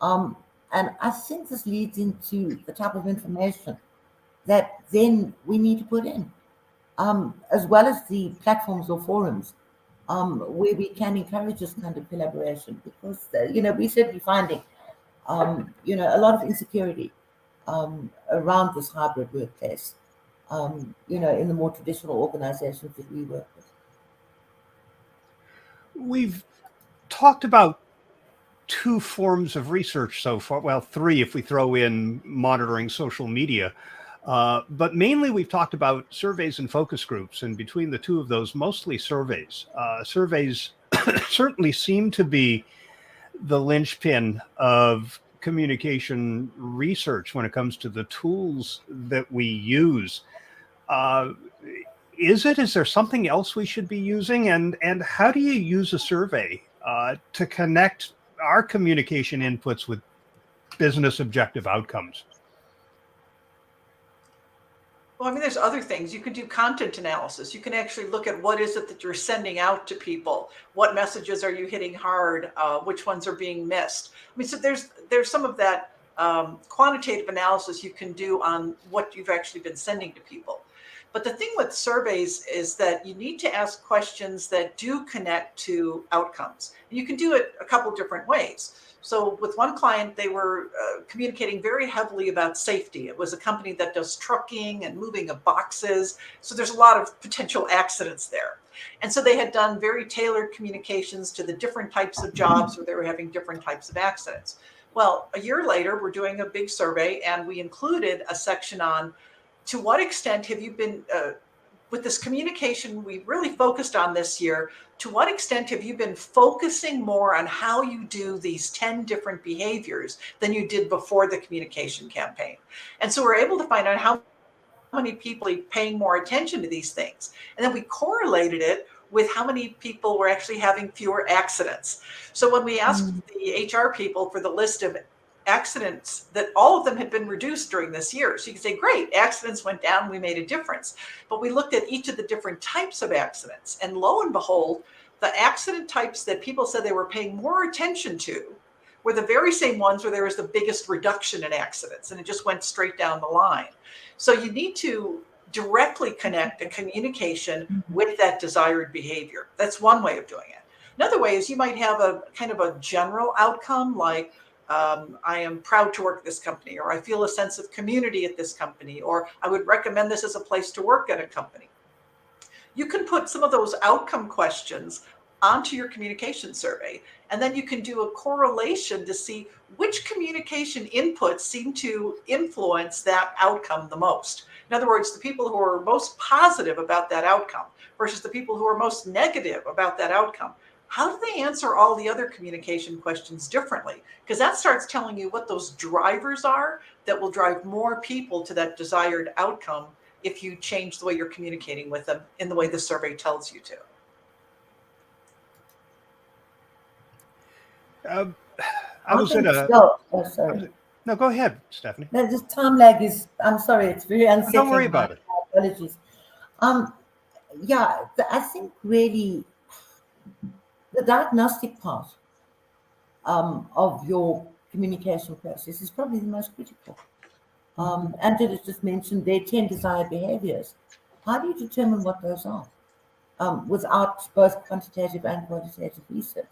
And I think this leads into the type of information that then we need to put in. As well as the platforms or forums where we can encourage this kind of collaboration, because we're certainly finding a lot of insecurity around this hybrid workplace, in the more traditional organizations that we work with. We've talked about two forms of research so far, well, three if we throw in monitoring social media. But mainly we've talked about surveys and focus groups, and between the two of those, mostly surveys. Surveys certainly seem to be the linchpin of communication research when it comes to the tools that we use. Is there something else we should be using? And how do you use a survey to connect our communication inputs with business objective outcomes? Well, I mean, there's other things. You can do content analysis. You can actually look at what is it that you're sending out to people. What messages are you hitting hard? Which ones are being missed? I mean, so there's some of that quantitative analysis you can do on what you've actually been sending to people. But the thing with surveys is that you need to ask questions that do connect to outcomes. You can do it a couple different ways. So with one client, they were communicating very heavily about safety. It was a company that does trucking and moving of boxes. So there's a lot of potential accidents there. And so they had done very tailored communications to the different types of jobs where they were having different types of accidents. Well, a year later, we're doing a big survey, and we included a section on to what extent have you been, with this communication we really focused on this year, to what extent have you been focusing more on how you do these 10 different behaviors than you did before the communication campaign? And so we're able to find out how many people are paying more attention to these things. And then we correlated it with how many people were actually having fewer accidents. So when we asked the HR people for the list of accidents, that all of them had been reduced during this year. So you can say, great, accidents went down, we made a difference. But we looked at each of the different types of accidents. And lo and behold, the accident types that people said they were paying more attention to were the very same ones where there was the biggest reduction in accidents. And it just went straight down the line. So you need to directly connect a communication with that desired behavior. That's one way of doing it. Another way is you might have a kind of a general outcome like, I am proud to work at this company, or I feel a sense of community at this company, or I would recommend this as a place to work at a company. You can put some of those outcome questions onto your communication survey, and then you can do a correlation to see which communication inputs seem to influence that outcome the most. In other words, the people who are most positive about that outcome versus the people who are most negative about that outcome. How do they answer all the other communication questions differently? Because that starts telling you what those drivers are that will drive more people to that desired outcome if you change the way you're communicating with them in the way the survey tells you to. I was in a. Oh, sorry. No, go ahead, Stephanie. No, this time lag is, I'm sorry, it's very unsettling. Don't worry about it. Apologies. I think really the diagnostic part of your communication process is probably the most critical. Angela just mentioned there are 10 desired behaviors. How do you determine what those are without both quantitative and qualitative research?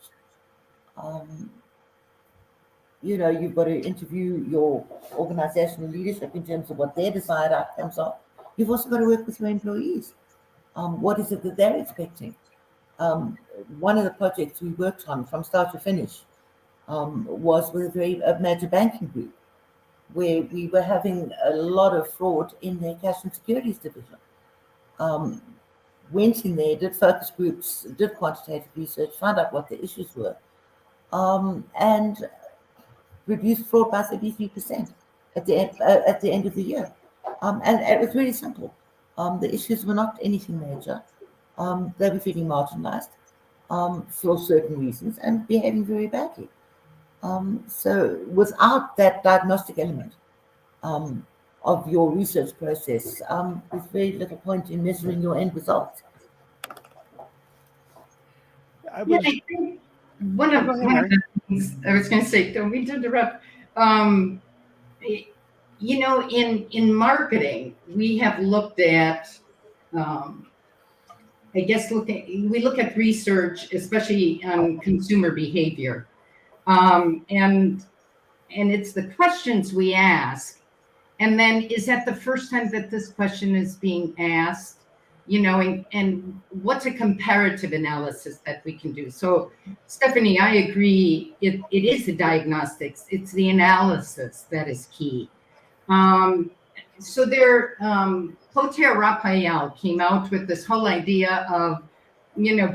You've got to interview your organizational leadership in terms of what their desired outcomes are. You've also got to work with your employees. What is it that they're expecting? One of the projects we worked on from start to finish was with a major banking group, where we were having a lot of fraud in their cash and securities division. Went in there, did focus groups, did quantitative research, found out what the issues were, and reduced fraud by 33% at the end of the year. And it was really simple. The issues were not anything major. They were feeling marginalized for certain reasons and behaving very badly. So without that diagnostic element of your research process, there's very little point in measuring your end results. I think one of the things I was going to say, don't mean to interrupt. In marketing, we have looked at, we look at research, especially on consumer behavior, and it's the questions we ask, and then is that the first time that this question is being asked? And what's a comparative analysis that we can do? So, Stephanie, I agree. It is the diagnostics. It's the analysis that is key. Clotaire Raphael came out with this whole idea of,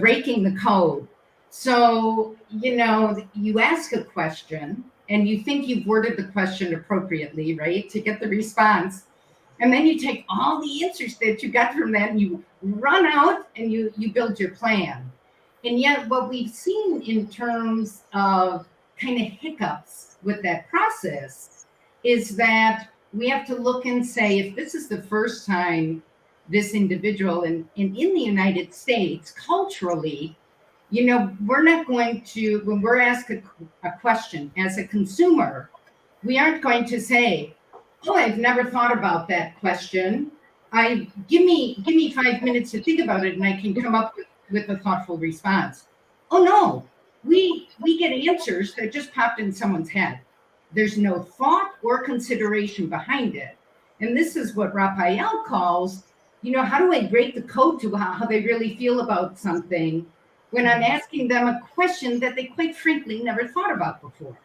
breaking the code. So, you ask a question and you think you've worded the question appropriately, right, to get the response. And then you take all the answers that you got from that and you run out and you build your plan. And yet what we've seen in terms of kind of hiccups with that process is that we have to look and say, if this is the first time this individual in the United States, culturally, we're not going to, when we're asked a question as a consumer, we aren't going to say, oh, I've never thought about that question. I give me 5 minutes to think about it, and I can come up with a thoughtful response. Oh no, we get answers that just popped in someone's head. There's no thought or consideration behind it. And this is what Raphael calls, how do I break the code to how they really feel about something when I'm asking them a question that they quite frankly never thought about before.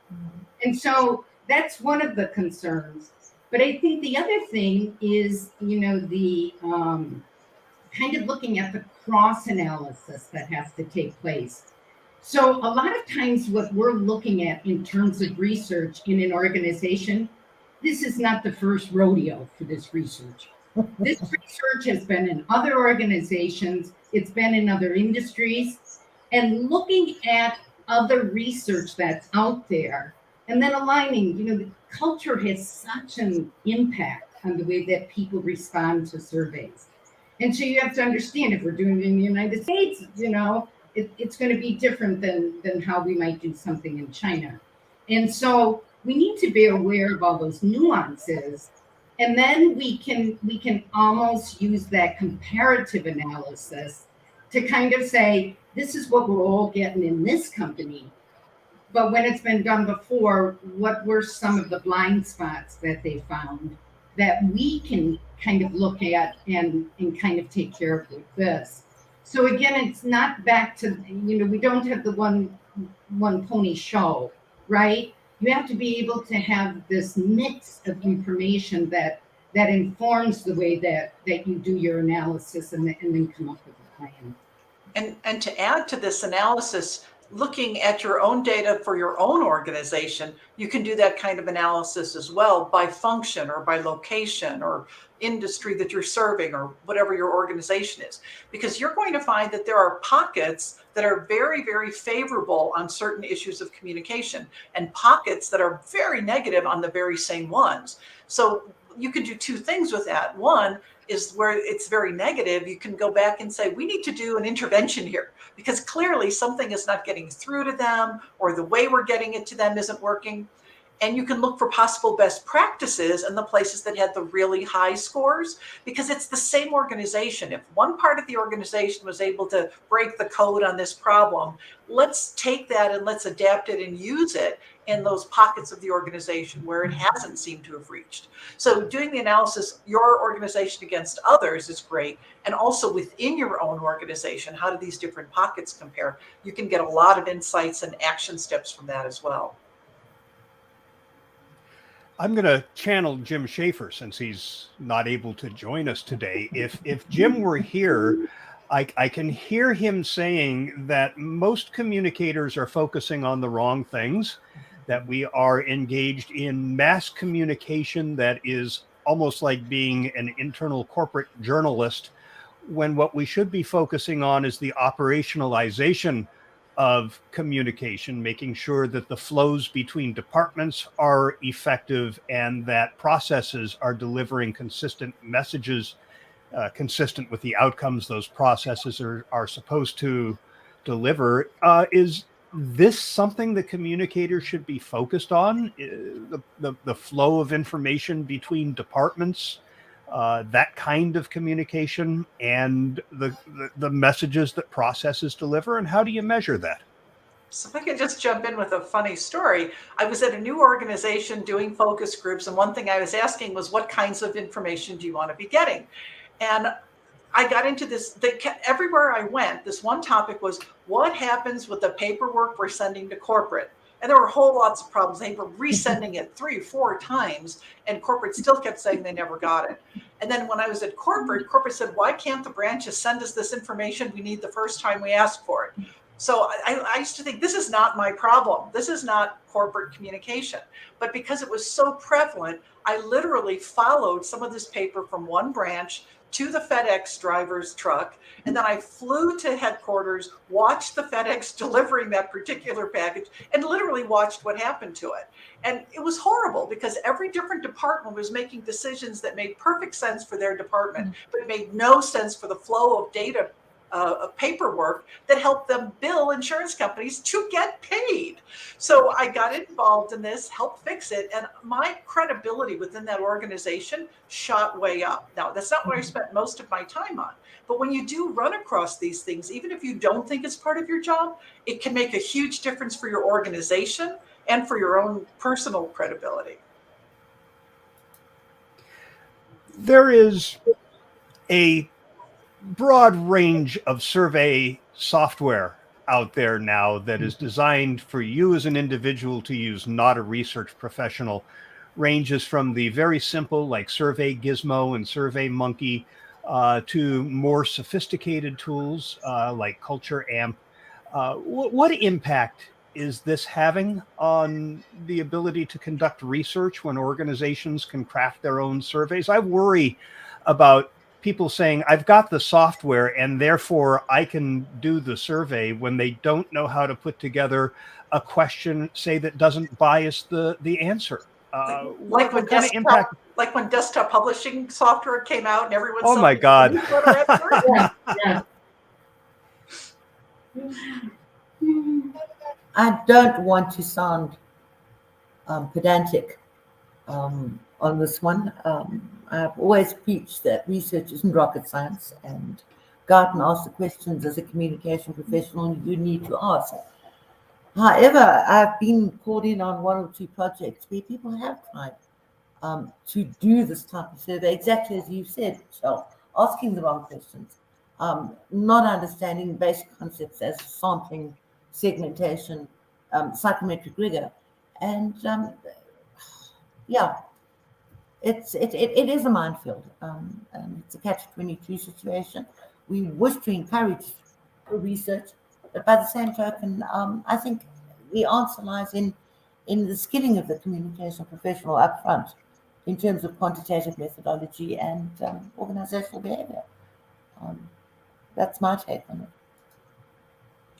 And so that's one of the concerns. But I think the other thing is, the kind of looking at the cross analysis that has to take place. So a lot of times what we're looking at in terms of research in an organization, this is not the first rodeo for this research. This research has been in other organizations, it's been in other industries, and looking at other research that's out there, and then aligning, the culture has such an impact on the way that people respond to surveys. And so you have to understand, if we're doing it in the United States, it's going to be different than how we might do something in China. And so we need to be aware of all those nuances. And then we can almost use that comparative analysis to kind of say, this is what we're all getting in this company. But when it's been done before, what were some of the blind spots that they found that we can kind of look at and kind of take care of with this? So again, it's not back to, we don't have the one pony show, right? You have to be able to have this mix of information that informs the way that you do your analysis and then come up with a plan. And to add to this analysis, looking at your own data for your own organization, you can do that kind of analysis as well by function or by location or industry that you're serving or whatever your organization is, because you're going to find that there are pockets that are very, very favorable on certain issues of communication and pockets that are very negative on the very same ones. So you can do two things with that. One is where it's very negative, you can go back and say, we need to do an intervention here because clearly something is not getting through to them or the way we're getting it to them isn't working. And you can look for possible best practices in the places that had the really high scores, because it's the same organization. If one part of the organization was able to break the code on this problem, let's take that and let's adapt it and use it in those pockets of the organization where it hasn't seemed to have reached. So doing the analysis, your organization against others is great. And also within your own organization, how do these different pockets compare? You can get a lot of insights and action steps from that as well. I'm going to channel Jim Schaefer since he's not able to join us today. If Jim were here, I can hear him saying that most communicators are focusing on the wrong things, that we are engaged in mass communication that is almost like being an internal corporate journalist, when what we should be focusing on is the operationalization of communication, making sure that the flows between departments are effective and that processes are delivering consistent messages, consistent with the outcomes those processes are supposed to deliver. Is this something that communicators should be focused on? The flow of information between departments, that kind of communication, and the messages that processes deliver, and how do you measure that? So if I could just jump in with a funny story. I was at a new organization doing focus groups, and one thing I was asking was, what kinds of information do you want to be getting? And I got into this, everywhere I went, this one topic was, what happens with the paperwork we're sending to corporate? And there were whole lots of problems. They were resending it 3 or 4 times, and corporate still kept saying they never got it. And then when I was at corporate said, why can't the branches send us this information we need the first time we ask for it? So I used to think, this is not my problem. This is not corporate communication. But because it was so prevalent, I literally followed some of this paper from one branch to the FedEx driver's truck. And then I flew to headquarters, watched the FedEx delivering that particular package, and literally watched what happened to it. And it was horrible because every different department was making decisions that made perfect sense for their department, but made no sense for the flow of data, of paperwork that helped them bill insurance companies to get paid. So I got involved in this, helped fix it, and my credibility within that organization shot way up. Now, that's not what I spent most of my time on. But when you do run across these things, even if you don't think it's part of your job, it can make a huge difference for your organization and for your own personal credibility. There is a broad range of survey software out there now that is designed for you as an individual to use, not a research professional. Ranges from the very simple like Survey Gizmo and Survey Monkey to more sophisticated tools like Culture Amp. What impact is this having on the ability to conduct research when organizations can craft their own surveys? I worry about people saying, I've got the software and therefore I can do the survey, when they don't know how to put together a question, say, that doesn't bias the answer. Like what kind of impact? Like when desktop publishing software came out and everyone Oh my God. I don't want to sound pedantic on this one. I've always preached that research isn't rocket science, and go out and ask the questions as a communication professional you need to ask. However, I've been called in on one or two projects where people have tried to do this type of survey, exactly as you said, Michelle, asking the wrong questions, not understanding basic concepts as sampling, segmentation, psychometric rigor. And yeah, it is a minefield. And it's a catch-22 situation. We wish to encourage research, but by the same token, I think the answer lies in the skilling of the communication professional up front in terms of quantitative methodology and organizational behavior. That's my take on it.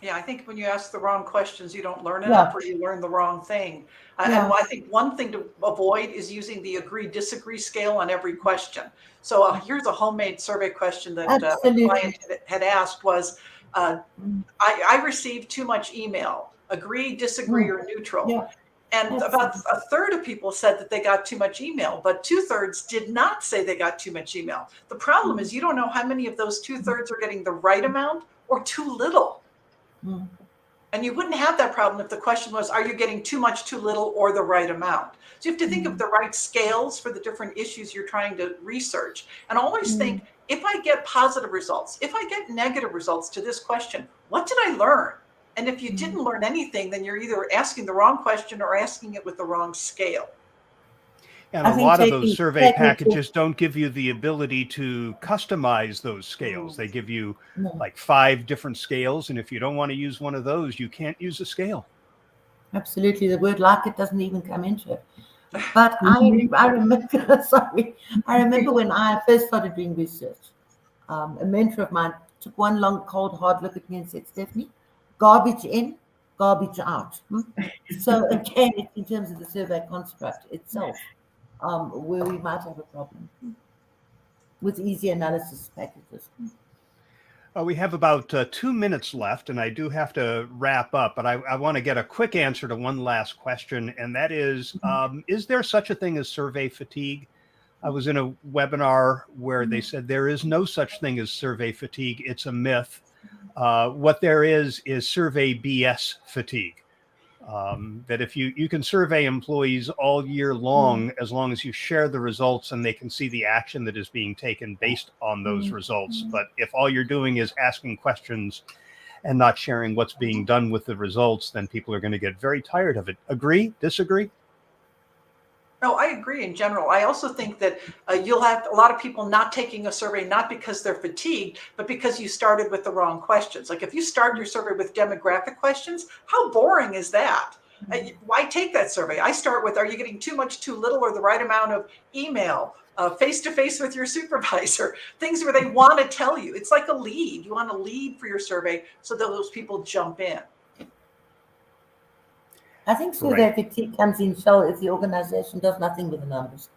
Yeah, I think when you ask the wrong questions, you don't learn enough, or you learn the wrong thing. And I think one thing to avoid is using the agree-disagree scale on every question. So here's a homemade survey question that a client had asked was, I received too much email, agree, disagree, or neutral. Yeah. And about a third of people said that they got too much email, but 2/3 did not say they got too much email. The problem is you don't know how many of those 2/3 are getting the right amount or too little. And you wouldn't have that problem if the question was, are you getting too much, too little, or the right amount? So you have to think of the right scales for the different issues you're trying to research. And always think, if I get positive results, if I get negative results to this question, what did I learn? And if you didn't learn anything, then you're either asking the wrong question or asking it with the wrong scale. And a lot of those survey packages don't give you the ability to customize those scales. They give you like 5 different scales. And if you don't want to use one of those, you can't use a scale. Absolutely. The word like it doesn't even come into it. But I remember, I remember when I first started doing research, a mentor of mine took one long, cold, hard look at me and said, Stephanie, garbage in, garbage out. So again, in terms of the survey construct itself, where we might have a problem with easy analysis packages. We have about 2 minutes left, and I do have to wrap up, but I want to get a quick answer to one last question, and that is there such a thing as survey fatigue? I was in a webinar where they said there is no such thing as survey fatigue. It's a myth. What there is survey BS fatigue. That if you can survey employees all year long, as long as you share the results and they can see the action that is being taken based on those results. But if all you're doing is asking questions and not sharing what's being done with the results, then people are going to get very tired of it. Agree? Disagree? No, I agree in general. I also think that you'll have a lot of people not taking a survey, not because they're fatigued, but because you started with the wrong questions. Like if you start your survey with demographic questions, how boring is that? Why take that survey? I start with, are you getting too much, too little, or the right amount of email, face-to-face with your supervisor, things where they want to tell you. It's like a lead. You want a lead for your survey so that those people jump in. I think survey fatigue comes in, Shell, if the organization does nothing with the numbers.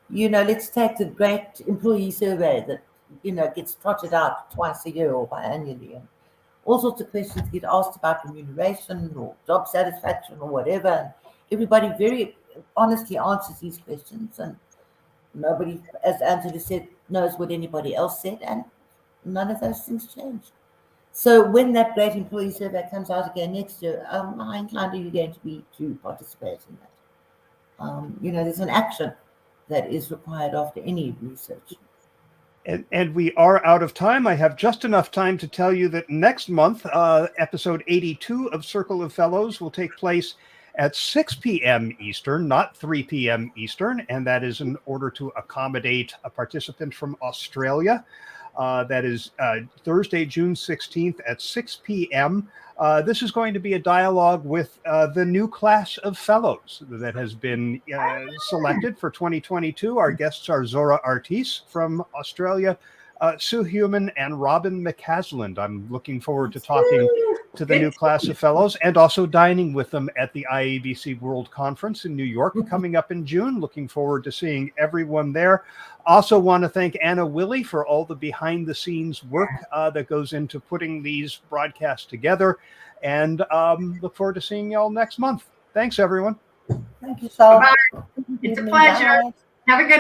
Let's take the great employee survey that, gets trotted out twice a year or biannually. all sorts of questions get asked about remuneration or job satisfaction or whatever. And everybody very honestly answers these questions, and nobody, as Angela said, knows what anybody else said, and none of those things change. So when that great employee survey comes out again next year, how inclined are you going to be to participate in that? There's an action that is required after any research. And we are out of time. I have just enough time to tell you that next month, episode 82 of Circle of Fellows will take place at 6 p.m. Eastern, not 3 p.m. Eastern, and that is in order to accommodate a participant from Australia. That is Thursday, June 16th at 6 p.m. This is going to be a dialogue with the new class of fellows that has been selected for 2022. Our guests are Zora Artis from Australia, Sue Human, and Robin McCasland. I'm looking forward to talking to the new class of fellows and also dining with them at the IABC World Conference in New York coming up in June. Looking forward to seeing everyone there. Also want to thank Anna Willie for all the behind the scenes work that goes into putting these broadcasts together, and look forward to seeing y'all next month. Thanks, everyone. Thank you, Sal. It's a pleasure. Have a good